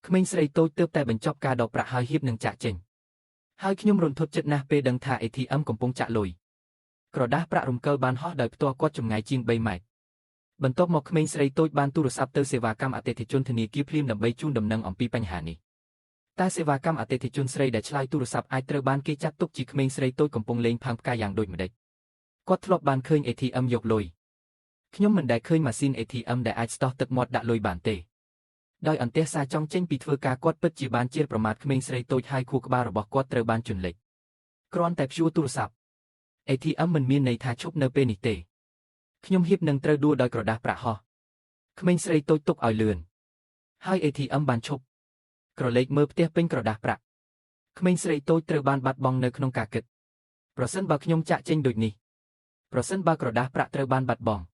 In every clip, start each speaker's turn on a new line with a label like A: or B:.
A: ក្មេងស្រីតូចទើបតែបញ្ចប់ការដកប្រាក់ហើយហៀបនឹងចាក់ចេញហើយខ្ញុំរន្ធត់ចិត្តណាស់ពេលដឹងថា ATM កំពុងចាក់លុយក្រដាសប្រាក់រំកិលបានហោះដោយផ្ទាល់គាត់ចម្ងាយជាង3ម៉ែត្របន្ទាប់មកក្មេងស្រីតូចបានទូរស័ព្ទទៅសេវាកម្មអតិថិជនធនាគារភ្លាមដើម្បីជូនដំណឹងអំពីបញ្ហានេះតែសេវាកម្មអតិថិជនស្រីដែលឆ្លើយទូរស័ព្ទអាចត្រូវបានគេចាត់ទុកជាក្មេងស្រីតូចកំពុងលេងផើងផ្កាយ៉ាងដូចម្តេចគាត់ធ្លាប់បានឃើញ ATM យកលុយខ្ញុំមិនដែលឃើញម៉ាស៊ីន ATM ដែលអាចស្ដោះទឹកមាត់ដាក់លុយបានទេដោយអន្ទះសារចង់ចេញពីធ្វើការគាត់ពិតជាបានជេរប្រមាថក្មេងស្រីតូចហើយខួរក្បាលរបស់គាត់ត្រូវបានជន់លិចគ្រាន់តែព្យួរទូរស័ព្ទ ATM មិនមានន័យថាឈប់នៅពេលនេះទេខ្ញុំហៀបនឹងត្រូវដួលដោយក្រដាសប្រាក់ហោះក្មេងស្រីតូចទុកឲ្យលឿនហើយ ATM បានឈប់ក្រឡេកមើលផ្ទះពេញក្រដាសប្រាក់ក្មេងស្រីតូចត្រូវបានបាត់បង់នៅក្នុងការគិតប្រសិនបើខ្ញុំចាក់ចេញដូចនេះប្រសិនបើក្រដាសប្រាក់ត្រូវបានបាត់បង់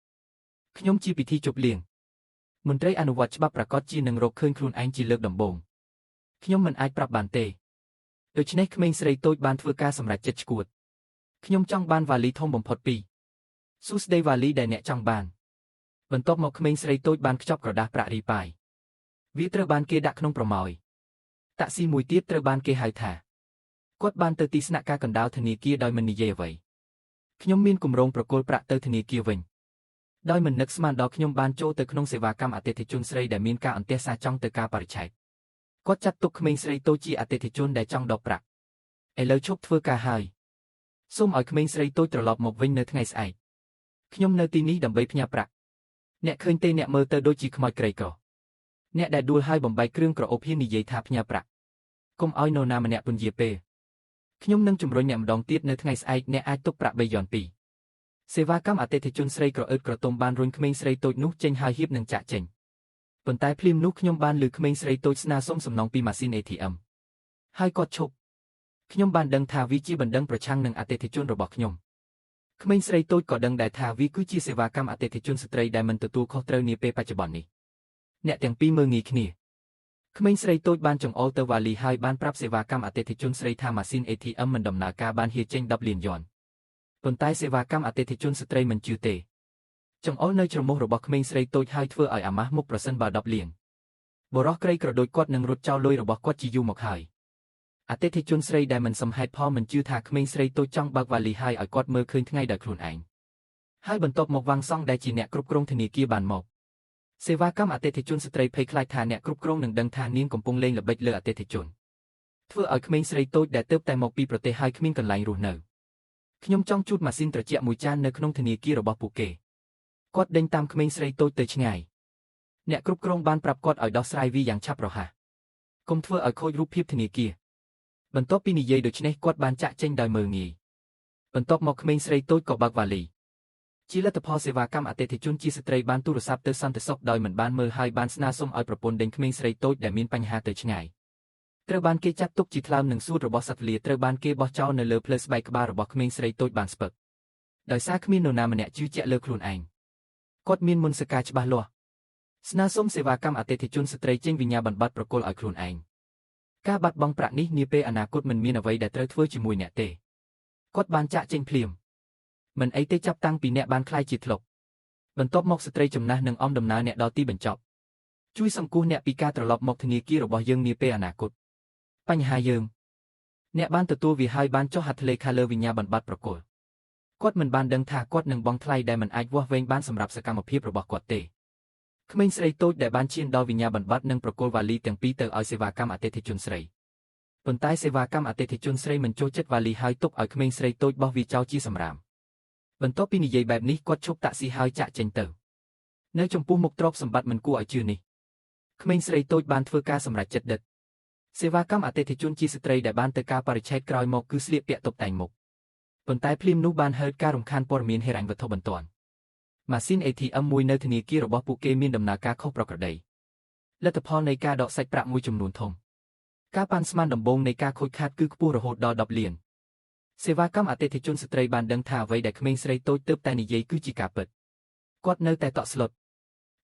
A: ខ្ញុំជាពិធីជប់លៀងមន្ត្រីអនុវត្តច្បាប់ប្រកាសជានឹងរកឃើញខ្លួនឯងជាលើកដំបូងខ្ញុំមិនអាចប្រាប់បានទេដូច្នេះក្មេងស្រីតូចបានធ្វើការសម្រេចចិត្តឆ្កួតខ្ញុំចង់បានវ៉ាលីធំបំផុតពីរសួស្ដីវ៉ាលីដែលអ្នកចង់បានបន្ទាប់មកក្មេងស្រីតូចបានខ្ចប់ក្រដាសប្រាក់រីប៉ាយវាត្រូវបានគេដាក់ក្នុងប្រម៉ោយតាក់ស៊ីមួយទៀតត្រូវបានគេហៅថាគាត់បានទៅទីស្នាក់ការកណ្ដាលធនាគារដោយមិននិយាយអ្វីខ្ញុំមានគម្រោងប្រគល់ប្រាក់ទៅធនាគារវិញដោយមិននឹកស្មានដល់ខ្ញុំបានចូលទៅក្នុងសេវាកម្មអតិថិជនស្រីដែលមានការអន្ទះសារចង់ទៅការបរិច្ឆេទគាត់ចាត់ទុកក្មេងស្រីតូចជាអតិថិជនដែលចង់ដកប្រាក់ឥឡូវឈប់ធ្វើការហើយសូមឲ្យក្មេងស្រីតូចត្រឡប់មកវិញនៅថ្ងៃស្អែកខ្ញុំនៅទីនេះដើម្បីផ្ញើប្រាក់អ្នកឃើញទេអ្នកមើលទៅដូចជាខ្មោចក្រីក្រអ្នកដែលដួលហើយបំបែកគ្រឿងក្រអូបហ៊ាននិយាយថាផ្ញើប្រាក់កុំឲ្យនរណាម្នាក់ពន្យាពេលខ្ញុំនឹងជំរុញអ្នកម្ដងទៀតនៅថ្ងៃស្អែកអ្នកអាចទុកប្រាក់3យន់2សេវាកម្មអតិថិជនស្រីក្រអឺតក្រទុំបានរុញក្មេងស្រីតូចនោះចេញហើយហៀបនឹងចាក់ចេញប៉ុន្តែភ្លាមនោះខ្ញុំបានឮក្មេងស្រីតូចស្នើសុំសំណងពីម៉ាស៊ីន ATM ហើយគាត់ឈប់ខ្ញុំបានដឹងថាវាជាបណ្ដឹងប្រឆាំងនឹងអតិថិជនរបស់ខ្ញុំក្មេងស្រីតូចក៏ដឹងដែរថាវាគឺជាសេវាកម្មអតិថិជនស្ត្រីដែលមិនទទួលខុសត្រូវនាពេលបច្ចុប្បន្ននេះអ្នកទាំងពីរមើលងាយគ្នាក្មេងស្រីតូចបានចង្អុលទៅវ៉ាលីហើយបានប្រាប់សេវាកម្មអតិថិជនស្រីថាម៉ាស៊ីន ATM មិនដំណើរការបានហៀចេញ10លានយន់ប៉ុន្តែសេវាកម្មអតិថិជនស្ត្រីមិនជឿទេចង្អុលនៅច្រមុះរបស់ក្មេងស្រីតូចហើយធ្វើឲ្យអាម៉ាស់មុខប្រសិនបើ10លានបរិះក្រីក្រដូចគាត់នឹងរត់ចោលលុយរបស់គាត់ជាយូរមកហើយអតិថិជនស្រីដែលមិនសមហេតុផលមិនជឿថាក្មេងស្រីតូចចង់បើកវ៉ាលីហើយឲ្យគាត់មើលឃើញថ្ងៃដោយខ្លួនឯងហើយបន្ទាប់មកវាំងសង់ដែលជាអ្នកគ្រប់គ្រងធនាគារបានមកសេវាកម្មអតិថិជនស្ត្រីភ័យខ្លាចថាអ្នកគ្រប់គ្រងនឹងដឹងថានាងកំពុងលេងល្បិចលើអតិថិជនធ្វើឲ្យក្មេងស្រីតូចដែលទើបតែមកពីប្រទេសហើយគ្មានកន្លែងរស់នៅខ្ញុំចង់ជូតម៉ាស៊ីនត្រជាក់មួយចាននៅក្នុងធនាគាររបស់ពួកគេគាត់ដេញតាមក្មេងស្រីតូចទៅឆ្ងាយអ្នកគ្រប់គ្រងបានប្រាប់គាត់ឲ្យដោះស្រាយវាយ៉ាងឆាប់រហ័សកុំធ្វើឲ្យខូចរូបភាពធនាគារបន្ទាប់ពីនិយាយដូច្នេះគាត់បានចាក់ចេញដោយមើលងាយបន្ទាប់មកក្មេងស្រីតូចក៏បើកវ៉ាលីជាលទ្ធផលសេវាកម្មអតិថិជនជាស្ត្រីបានទូរស័ព្ទទៅសន្តិសុខដោយមិនបានមើលហើយបានស្នើសុំឲ្យប្រពន្ធដេញក្មេងស្រីតូចដែលមានបញ្ហាទៅឆ្ងាយត្រូវបានគេចាត់ទុកជាថ្លើមនឹងសួតរបស់សត្វលាត្រូវបានគេបោះចោលនៅលើភ្លើស្បែកក្បាលរបស់ក្មេងស្រីតូចបានស្ពឹកដោយសារគ្មាននរណាម្នាក់ជឿជាក់លើខ្លួនឯងគាត់មានមន្តសការច្បាស់លាស់ស្នើសុំសេវាកម្មអតិថិជនស្ត្រីចេញវិញ្ញាបនបត្រប្រគល់ឲ្យខ្លួនឯងការបាត់បង់ប្រាក់នេះនាពេលអនាគតមិនមានអ្វីដែលត្រូវធ្វើជាមួយអ្នកទេគាត់បានចាក់ចេញភ្លាមមិនអីទេចាប់តាំងពីអ្នកបានខ្លាយជាធ្លុកបន្ទាប់មកស្ត្រីចំណាស់នឹងអមដំណើរអ្នកដល់ទីបញ្ចប់ជួយសង្គ្រោះអ្នកពីការត្រឡប់មកធនាគាររបស់យើងនាពេលអនាគតបញ្ហាយើងអ្នកបានទទួលវាហើយបានចុះហត្ថលេខាលើវិញ្ញាបនបត្រប្រគល់គាត់មិនបានដឹងថាគាត់នឹងបង់ថ្លៃដែលមិនអាចវាស់វែងបានសម្រាប់សកម្មភាពរបស់គាត់ទេក្មេងស្រីតូចដែលបានឈានដល់វិញ្ញាបនបត្រនិងប្រគល់វ៉ាលីទាំងពីរទៅឲ្យសេវាកម្មអតិថិជនស្រីប៉ុន្តែសេវាកម្មអតិថិជនស្រីមិនចូលចិត្តវ៉ាលីហើយទុកឲ្យក្មេងស្រីតូចបោះវាចោលជាសម្រាមបន្ទាប់ពីនិយាយបែបនេះគាត់ឈប់តាក់ស៊ីហើយចាក់ចេញទៅនៅចំពោះមុខទ្រព្យសម្បត្តិមិនគួរឲ្យជឿនេះក្មេងស្រីតូចបានធ្វើការសម្រេចចិត្តដិតសេវាកម្មអតិថិជនជាស្ត្រីដែលបានទៅការបរិច្ឆេទក្រោយមកគឺស្លៀកពាក់តុបតែងមុខប៉ុន្តែភ្លាមនោះបានហេតុការរំខានព័ត៌មានហិរញ្ញវត្ថុបន្ទាន់ម៉ាស៊ីន ATM មួយនៅធនាគាររបស់ពួកគេមានដំណើរការខុសប្រក្រតីលទ្ធផលនៃការដកសាច់ប្រាក់មួយចំនួនធំការប៉ាន់ស្មានដំបូងនៃការខូចខាតគឺខ្ពស់រហូតដល់10លានសេវាកម្មអតិថិជនស្ត្រីបានដឹងថាអ្វីដែលក្មេងស្រីតូចទើបតែនិយាយគឺជាការពិតគាត់នៅតែតក់ស្លុត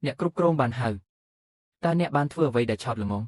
A: អ្នកគ្រប់គ្រងបានហៅតើអ្នកបានធ្វើអ្វីដែលឆោតល្ងង់